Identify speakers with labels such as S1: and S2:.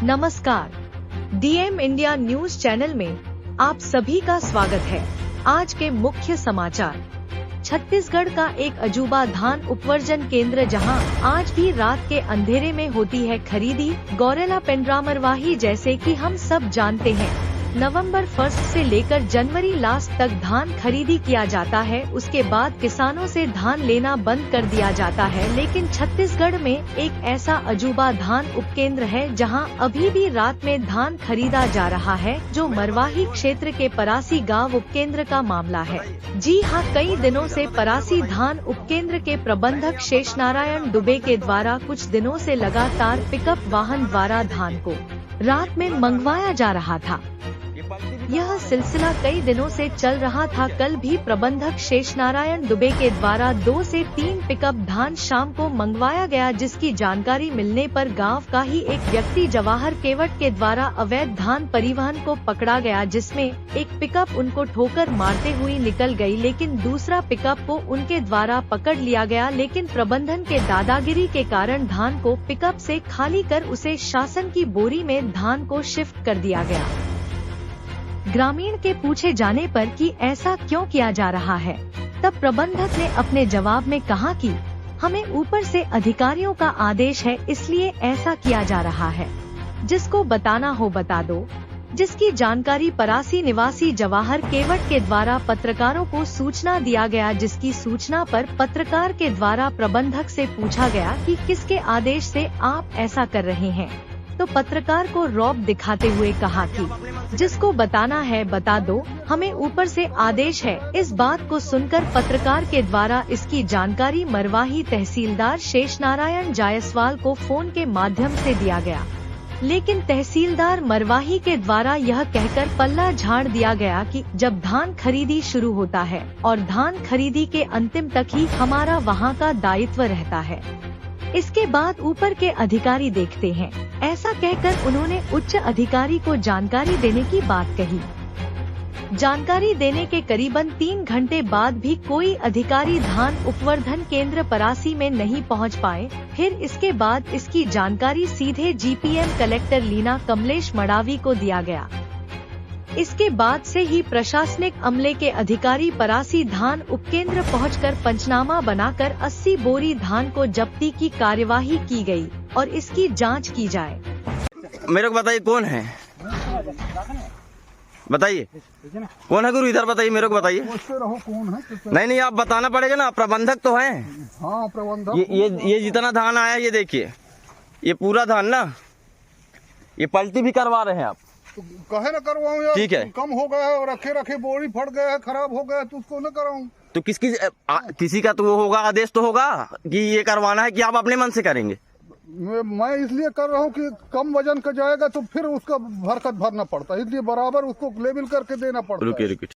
S1: नमस्कार, DM India news channel में आप सभी का स्वागत है। आज के मुख्य समाचार। छत्तीसगढ़ का एक अजूबा धान उपवर्जन केंद्र जहां आज भी रात के अंधेरे में होती है खरीदी। गौरेला पेंड्रामरवाही जैसे कि हम सब जानते हैं, नवंबर 1 से लेकर जनवरी लास्ट तक धान खरीदी किया जाता है। उसके बाद किसानों से धान लेना बंद कर दिया जाता है। लेकिन छत्तीसगढ़ में एक ऐसा अजूबा धान उपकेंद्र है जहां अभी भी रात में धान खरीदा जा रहा है, जो मरवाही क्षेत्र के परासी गांव उपकेंद्र का मामला है। जी हां, कई दिनों से परासी धान उपकेंद्र के प्रबंधक शेषनारायण दुबे के द्वारा कुछ दिनों से लगातार पिकअप वाहन द्वारा धान को रात में मंगवाया जा रहा था। यह सिलसिला कई दिनों से चल रहा था। कल भी प्रबंधक शेषनारायण दुबे के द्वारा 2 से 3 पिकअप धान शाम को मंगवाया गया, जिसकी जानकारी मिलने पर गांव का ही एक व्यक्ति जवाहर केवट के द्वारा अवैध धान परिवहन को पकड़ा गया, जिसमें एक पिकअप उनको ठोकर मारते हुई निकल गई, लेकिन दूसरा पिकअप को उनके द्वारा पकड़ लिया गया। लेकिन प्रबंधन के दादागिरी के कारण धान को पिकअप से खाली कर उसे शासन की बोरी में धान को शिफ्ट कर दिया गया। ग्रामीण के पूछे जाने पर कि ऐसा क्यों किया जा रहा है, तब प्रबंधक ने अपने जवाब में कहा कि हमें ऊपर से अधिकारियों का आदेश है, इसलिए ऐसा किया जा रहा है। जिसको बताना हो बता दो। जिसकी जानकारी परासी निवासी जवाहर केवट के द्वारा पत्रकारों को सूचना दिया गया, जिसकी सूचना पर पत्रकार के द्वारा प्रबंधक से पूछा गया कि किसके आदेश से आप ऐसा कर रहे हैं, तो पत्रकार को रौब दिखाते हुए कहा कि जिसको बताना है बता दो, हमें ऊपर से आदेश है। इस बात को सुनकर पत्रकार के द्वारा इसकी जानकारी मरवाही तहसीलदार शेषनारायण जायसवाल को फोन के माध्यम से दिया गया, लेकिन तहसीलदार मरवाही के द्वारा यह कहकर पल्ला झाड़ दिया गया कि जब धान खरीदी शुरू होता है और धान खरीदी के अंतिम तक ही हमारा वहाँ का दायित्व रहता है, इसके बाद ऊपर के अधिकारी देखते हैं। ऐसा कहकर उन्होंने उच्च अधिकारी को जानकारी देने की बात कही। जानकारी देने के करीबन 3 घंटे बाद भी कोई अधिकारी धान उपवर्धन केंद्र परासी में नहीं पहुंच पाए। फिर इसके बाद इसकी जानकारी सीधे जीपीएम कलेक्टर लीना कमलेश मडावी को दिया गया। इसके बाद से ही प्रशासनिक अमले के अधिकारी परासी धान उपकेंद्र पहुंचकर पंचनामा बनाकर 80 बोरी धान को जब्ती की कार्यवाही की गई और इसकी जांच की जाए।
S2: मेरे को बताइए कौन है, बताइए कौन है गुरु, इधर बताइए, मेरे को बताइए।
S3: कौन है?
S2: नहीं आप बताना पड़ेगा ना, प्रबंधक तो हैं।
S3: हाँ प्रबंधक।
S2: ये जितना धान आया ये देखिए, ये पूरा धान ना, ये पलटी भी करवा रहे हैं आप।
S3: तो कहे न करवाऊं यार,
S2: ठीक है,
S3: कम हो गया है, रखे बोरी फट गया है, खराब हो गया है, तो उसको न कराऊं।
S2: तो किसी का तो वो होगा, आदेश तो होगा कि ये करवाना है, कि आप अपने मन से करेंगे?
S3: मैं इसलिए कर रहा हूँ कि कम वजन का जाएगा तो फिर उसका हरकत भरना पड़ता है, इसलिए बराबर उसको लेबल करके देना पड़ता है।
S2: रुकिए